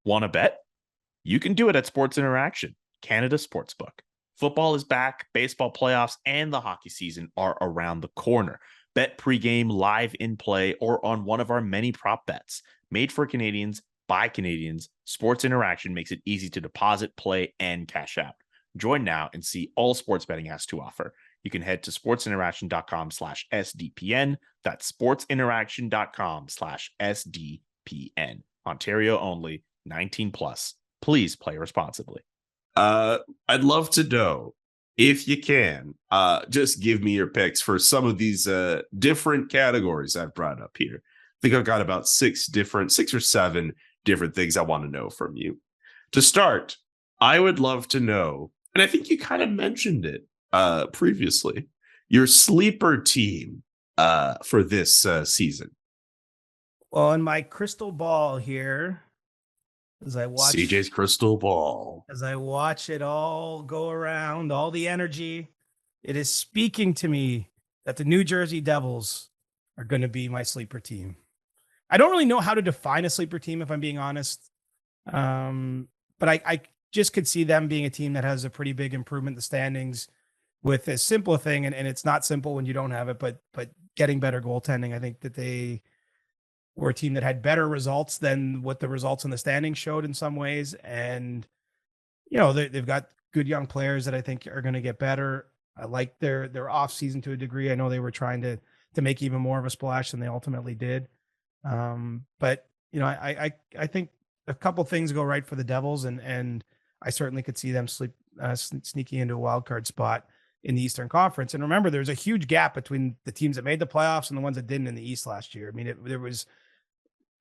Want to bet? You can do it at Sports Interaction, Canada Sportsbook. Football is back, baseball playoffs, and the hockey season are around the corner. Bet pregame, live in play, or on one of our many prop bets. Made for Canadians, by Canadians, Sports Interaction makes it easy to deposit, play, and cash out. Join now and see all sports betting has to offer. You can head to sportsinteraction.com/SDPN. That's sportsinteraction.com/SDPN. Ontario only, 19 plus. Please play responsibly. I'd love to know if you can just give me your picks for some of these different categories I've brought up here. I think I've got about six or seven different things I want to know from you. To start, I would love to know, and I think you kind of mentioned it previously, your sleeper team for this season. Well, in my crystal ball here, as I watch CJ's crystal ball, as I watch it all go around, all the energy, it is speaking to me that the New Jersey Devils are going to be my sleeper team. I don't really know how to define a sleeper team, if I'm being honest. But I just could see them being a team that has a pretty big improvement in the standings with a simple thing. And it's not simple when you don't have it, but getting better goaltending. I think that they were a team that had better results than what the results in the standings showed in some ways. And, you know, they've got good young players that I think are going to get better. I like their off season to a degree. I know they were trying to make even more of a splash than they ultimately did. But, you know, I think a couple things go right for the Devils, and I certainly could see them sneaking into a wild card spot in the Eastern Conference. And remember, there's a huge gap between the teams that made the playoffs and the ones that didn't in the East last year. I mean,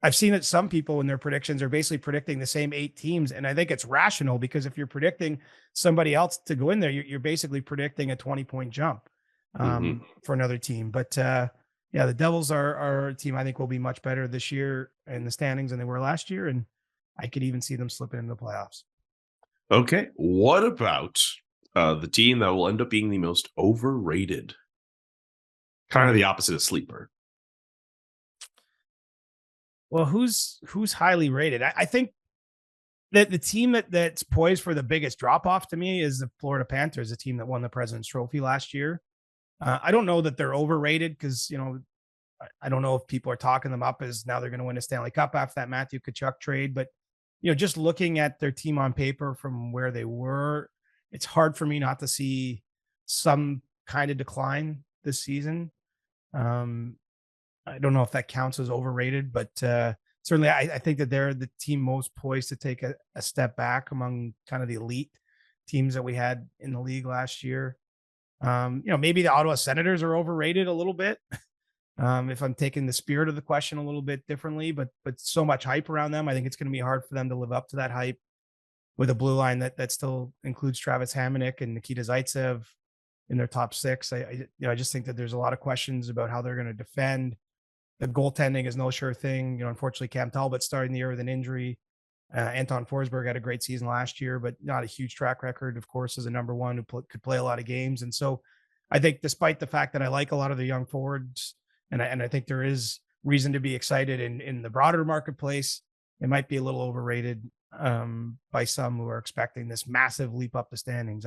I've seen that some people in their predictions are basically predicting the same 8 teams. And I think it's rational, because if you're predicting somebody else to go in there, you're basically predicting a 20-point jump for another team. But yeah, the Devils are a team I think will be much better this year in the standings than they were last year. And I could even see them slipping into the playoffs. Okay. What about the team that will end up being the most overrated? Kind of the opposite of sleeper. Well, who's highly rated? I think that the team that's poised for the biggest drop off to me is the Florida Panthers, a team that won the President's Trophy last year. I don't know that they're overrated, because, you know, I don't know if people are talking them up as now they're going to win a Stanley Cup after that Matthew Tkachuk trade. But, you know, just looking at their team on paper from where they were, it's hard for me not to see some kind of decline this season. I don't know if that counts as overrated, but certainly I think that they're the team most poised to take a step back among kind of the elite teams that we had in the league last year. You know, maybe the Ottawa Senators are overrated a little bit. If I'm taking the spirit of the question a little bit differently, but so much hype around them, I think it's going to be hard for them to live up to that hype with a blue line that still includes Travis Hamonic and Nikita Zaitsev in their top 6. I just think that there's a lot of questions about how they're going to defend. The goaltending is no sure thing. You know, unfortunately, Cam Talbot starting the year with an injury. Anton Forsberg had a great season last year, but not a huge track record, of course, as a number one who could play a lot of games. And so I think, despite the fact that I like a lot of the young forwards, and I think there is reason to be excited in the broader marketplace, it might be a little overrated by some who are expecting this massive leap up the standings.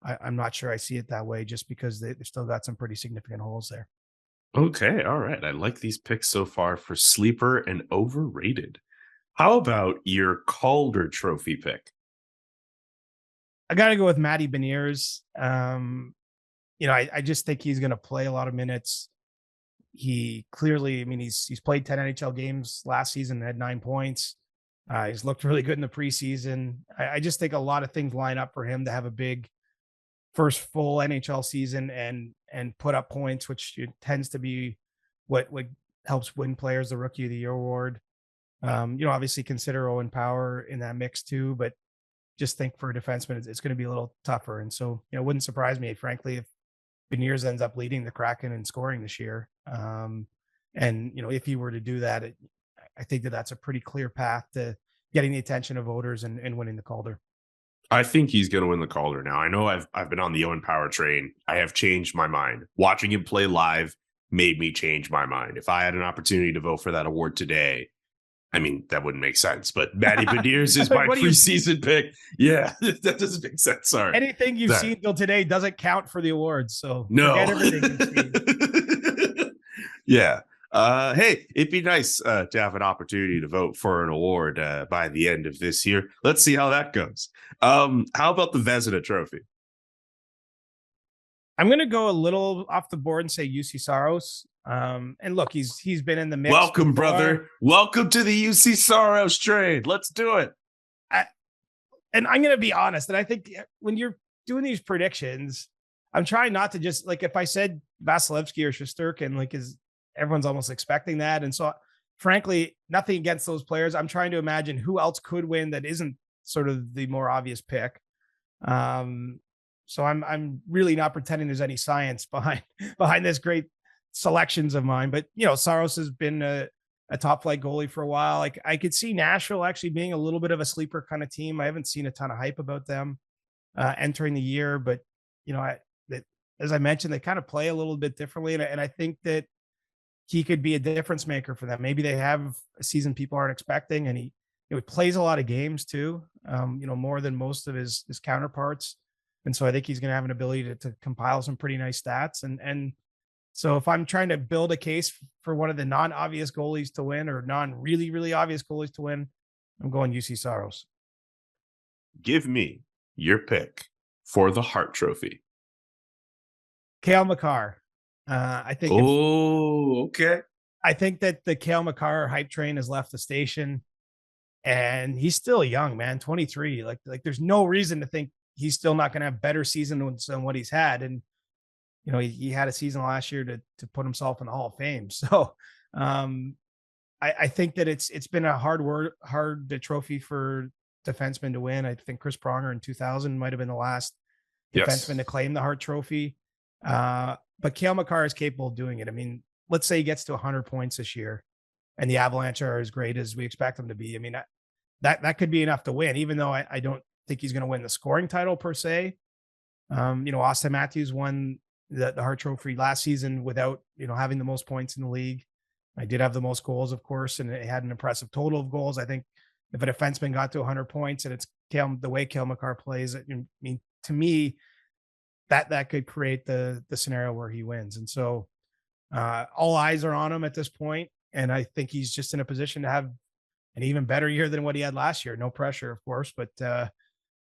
I'm not sure I see it that way, just because they've still got some pretty significant holes there. Okay. All right. I like these picks so far for sleeper and overrated. How about your Calder Trophy pick? I got to go with Matty Beniers. You know, I just think he's going to play a lot of minutes. He clearly, I mean, he's played 10 NHL games last season and had 9 points. He's looked really good in the preseason. I just think a lot of things line up for him to have a big first full NHL season and put up points, which tends to be what helps win players the Rookie of the Year award. You know, obviously consider Owen Power in that mix too, but just think for a defenseman, it's going to be a little tougher. And so, you know, it wouldn't surprise me, frankly, if Beniers ends up leading the Kraken in scoring this year. And, you know, if he were to do that, I think that's a pretty clear path to getting the attention of voters and winning the Calder. I think he's going to win the Calder now. I know I've been on the Owen Power train. I have changed my mind. Watching him play live made me change my mind. If I had an opportunity to vote for that award today, I mean, that wouldn't make sense, but Matty Beniers is my preseason pick. Yeah, that doesn't make sense. Sorry. Anything you've seen till today doesn't count for the awards. So no. forget everything you've seen. Yeah. Hey, it'd be nice to have an opportunity to vote for an award by the end of this year. Let's see how that goes. How about the Vezina Trophy? I'm going to go a little off the board and say UC Saros. And look, he's been in the mix. Welcome, brother. Welcome to the UC Saros trade. Let's do it. And I'm going to be honest. And I think when you're doing these predictions, I'm trying not to just like, if I said Vasilevsky or Shesterkin, like everyone's almost expecting that. And so frankly, nothing against those players. I'm trying to imagine who else could win that isn't sort of the more obvious pick. So I'm really not pretending there's any science behind this great selections of mine. But, Saros has been a top flight goalie for a while. Like I could see Nashville actually being a little bit of a sleeper kind of team. I haven't seen a ton of hype about them entering the year, but as I mentioned, they kind of play a little bit differently. And I think that he could be a difference maker for them. Maybe they have a season people aren't expecting, and he plays a lot of games too, more than most of his counterparts. And so I think he's going to have an ability to compile some pretty nice stats. And so if I'm trying to build a case for one of the non-obvious goalies to win or non-really, really obvious goalies to win, I'm going UC Saros. Give me your pick for the Hart Trophy. Cale Makar. I think. Okay. I think that the Cale Makar hype train has left the station, and he's still young, man, 23. Like there's no reason to think he's still not going to have better seasons than what he's had. And, he had a season last year to put himself in the Hall of Fame. So I think that it's been a hard trophy for defensemen to win. I think Chris Pronger in 2000 might've been the last defenseman to claim the Hart Trophy. But Cale Makar is capable of doing it. I mean, let's say he gets to 100 points this year and the Avalanche are as great as we expect them to be. I mean, that could be enough to win, even though I don't think he's going to win the scoring title per se. Austin Matthews won the Hart Trophy last season without, having the most points in the league. I did have the most goals, of course, and it had an impressive total of goals. I think if a defenseman got to 100 points and it's the way Cale Makar plays, to me, that could create the scenario where he wins. And so all eyes are on him at this point. And I think he's just in a position to have an even better year than what he had last year. No pressure, of course, but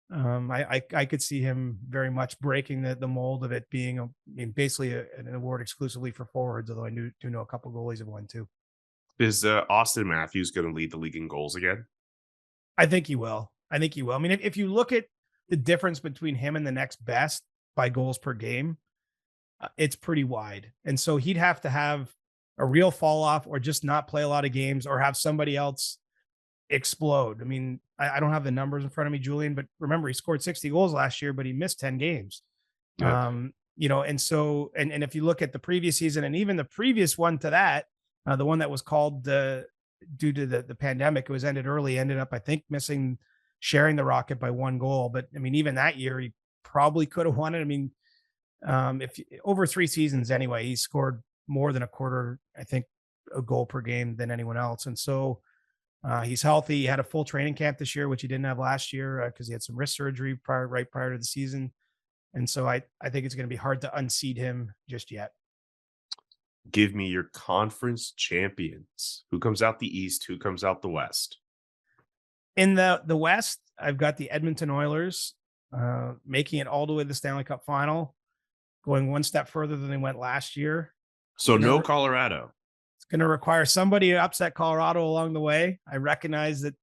I could see him very much breaking the mold of it being basically an award exclusively for forwards, although I do know a couple goalies have won too. Is Austin Matthews going to lead the league in goals again? I think he will. I mean, if you look at the difference between him and the next best by goals per game, it's pretty wide. And so he'd have to have a real fall off or just not play a lot of games or have somebody else explode. I mean, I don't have the numbers in front of me, Julian, but remember he scored 60 goals last year, but he missed 10 games. Yep. And so, and if you look at the previous season and even the previous one to that, the one that was called due to the pandemic, it was ended early, ended up, I think, sharing the Rocket by 1 goal. But I mean, even that year, he probably could have won it. I mean, if over 3 seasons anyway, he scored more than a quarter, I think, a goal per game than anyone else. And so he's healthy. He had a full training camp this year, which he didn't have last year because he had some wrist surgery right prior to the season. And so I think it's going to be hard to unseat him just yet. Give me your conference champions. Who comes out the East? Who comes out the West? In the West, I've got the Edmonton Oilers making it all the way to the Stanley Cup final, going one step further than they went last year. So no Colorado. It's going to require somebody to upset Colorado along the way. I recognize that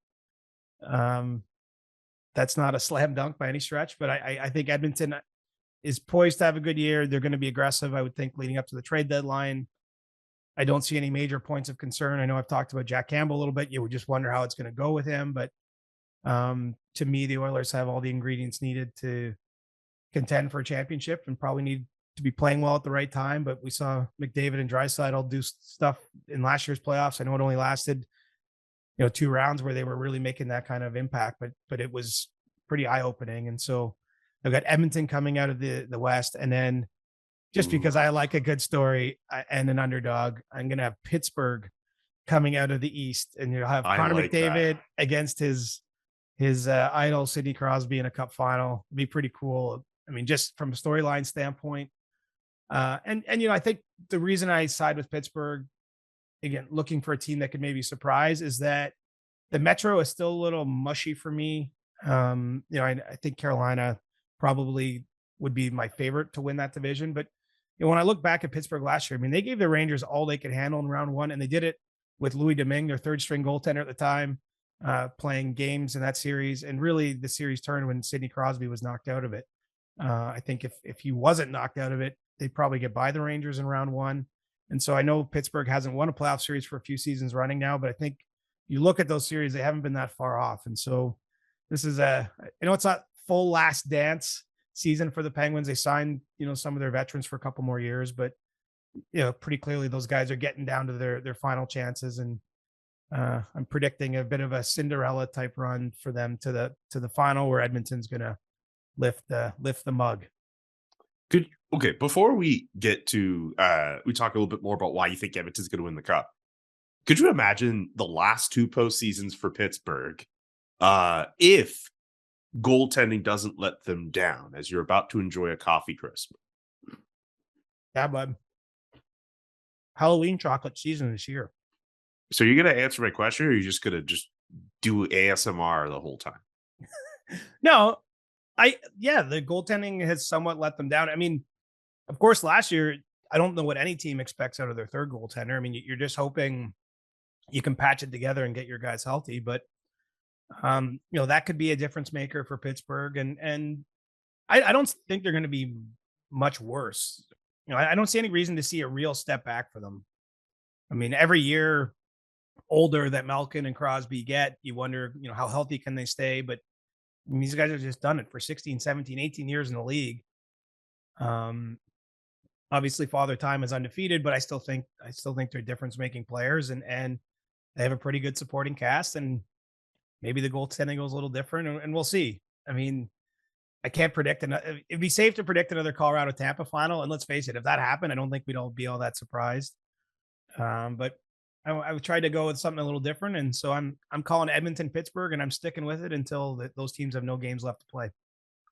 that's not a slam dunk by any stretch, but I think Edmonton is poised to have a good year. They're going to be aggressive, I would think, leading up to the trade deadline. I don't see any major points of concern. I know I've talked about Jack Campbell a little bit. You would just wonder how it's going to go with him. But to me, the Oilers have all the ingredients needed to contend for a championship and probably need to be playing well at the right time. But we saw McDavid and Draisaitl do stuff in last year's playoffs. I know it only lasted, 2 rounds where they were really making that kind of impact, but it was pretty eye-opening. And so I've got Edmonton coming out of the West, and then just because I like a good story and an underdog, I'm going to have Pittsburgh coming out of the East, and you'll have Connor McDavid against his idol Sidney Crosby in a cup final. It'd be pretty cool. I mean, just from a storyline standpoint. And I think the reason I side with Pittsburgh, again, looking for a team that could maybe surprise, is that the Metro is still a little mushy for me. I think Carolina probably would be my favorite to win that division. But when I look back at Pittsburgh last year, I mean, they gave the Rangers all they could handle in round one, and they did it with Louis Domingue, their third string goaltender at the time, playing games in that series. And really the series turned when Sidney Crosby was knocked out of it. I think if he wasn't knocked out of it, they'd probably get by the Rangers in round one. And so I know Pittsburgh hasn't won a playoff series for a few seasons running now, but I think you look at those series, they haven't been that far off. And so this is it's not full last dance season for the Penguins. They signed, some of their veterans for a couple more years, but pretty clearly those guys are getting down to their final chances. And I'm predicting a bit of a Cinderella type run for them to the final, where Edmonton's going to lift the mug. Good. Okay. Before we get to, we talk a little bit more about why you think Edmonton's going to win the cup. Could you imagine the last two postseasons for Pittsburgh, if goaltending doesn't let them down as you're about to enjoy a coffee crisp? Yeah, bud. Halloween chocolate season this year. So you're going to answer my question, or are you just going to just do ASMR the whole time? No, the goaltending has somewhat let them down. I mean, of course, last year, I don't know what any team expects out of their third goaltender. I mean, you're just hoping you can patch it together and get your guys healthy, but that could be a difference maker for Pittsburgh. And I don't think they're going to be much worse. I don't see any reason to see a real step back for them. I mean, every year older that Malkin and Crosby get, you wonder, how healthy can they stay? But I mean, these guys have just done it for 16, 17, 18 years in the league. Obviously Father Time is undefeated, but I still think they're difference making players, and they have a pretty good supporting cast, and maybe the goaltending goes a little different, and we'll see. I mean, I can't predict it'd be safe to predict another Colorado Tampa final. And let's face it, if that happened, I don't think we'd all be all that surprised. But I tried to go with something a little different. And so I'm calling Edmonton, Pittsburgh, and I'm sticking with it until those teams have no games left to play.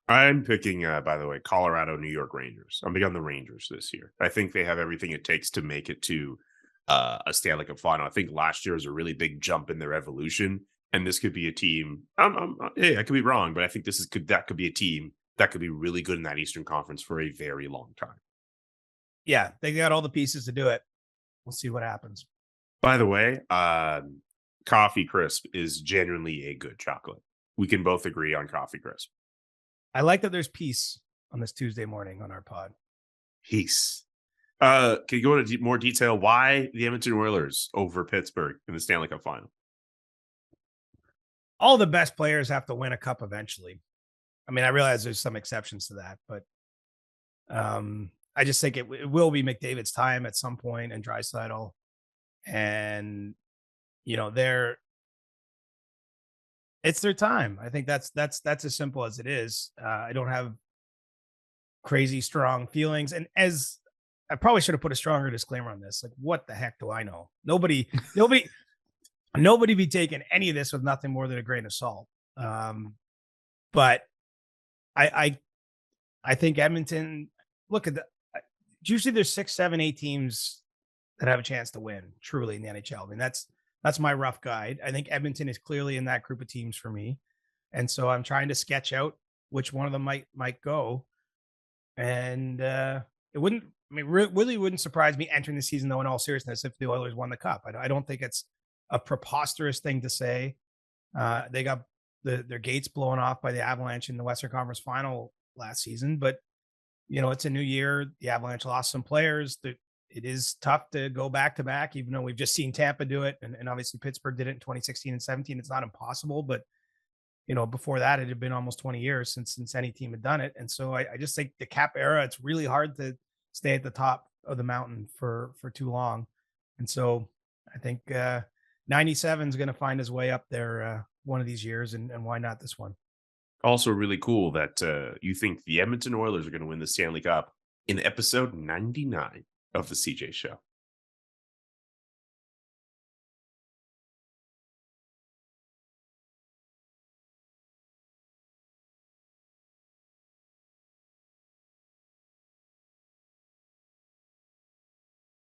I'm picking, by the way, Colorado, New York Rangers. I'm big on the Rangers this year. I think they have everything it takes to make it to a Stanley Cup final. I think last year was a really big jump in their evolution, and this could be a team. Hey, I could be wrong, but I think that could be a team that could be really good in that Eastern Conference for a very long time. Yeah, they got all the pieces to do it. We'll see what happens. By the way, Coffee Crisp is genuinely a good chocolate. We can both agree on Coffee Crisp. I like that there's peace on this Tuesday morning on our pod. Peace. Can you go into more detail why the Edmonton Oilers over Pittsburgh in the Stanley Cup final? All the best players have to win a cup eventually. I mean, I realize there's some exceptions to that, but I just think it will be McDavid's time at some point, and Draisaitl, and it's their time. I think that's as simple as it is. I don't have crazy strong feelings, and as I probably should have put a stronger disclaimer on this. Like, what the heck do I know? Nobody be taking any of this with nothing more than a grain of salt. But I think Edmonton. Look at usually there's 6, 7, 8 teams that have a chance to win truly in the NHL. I mean, that's my rough guide. I think Edmonton is clearly in that group of teams for me. And so I'm trying to sketch out which one of them might go. And it really wouldn't surprise me entering the season, though, in all seriousness, if the Oilers won the cup. I don't think it's a preposterous thing to say. They got their gates blown off by the Avalanche in the Western Conference final last season, but it's a new year. The Avalanche lost some players. It is tough to go back to back, even though we've just seen Tampa do it. And obviously Pittsburgh did it in 2016 and 17. It's not impossible, but before that, it had been almost 20 years since any team had done it. And so I just think the cap era, it's really hard to stay at the top of the mountain for too long. And so I think 97 is going to find his way up there one of these years. And why not this one? Also really cool that you think the Edmonton Oilers are going to win the Stanley Cup in episode 99 of the CJ Show.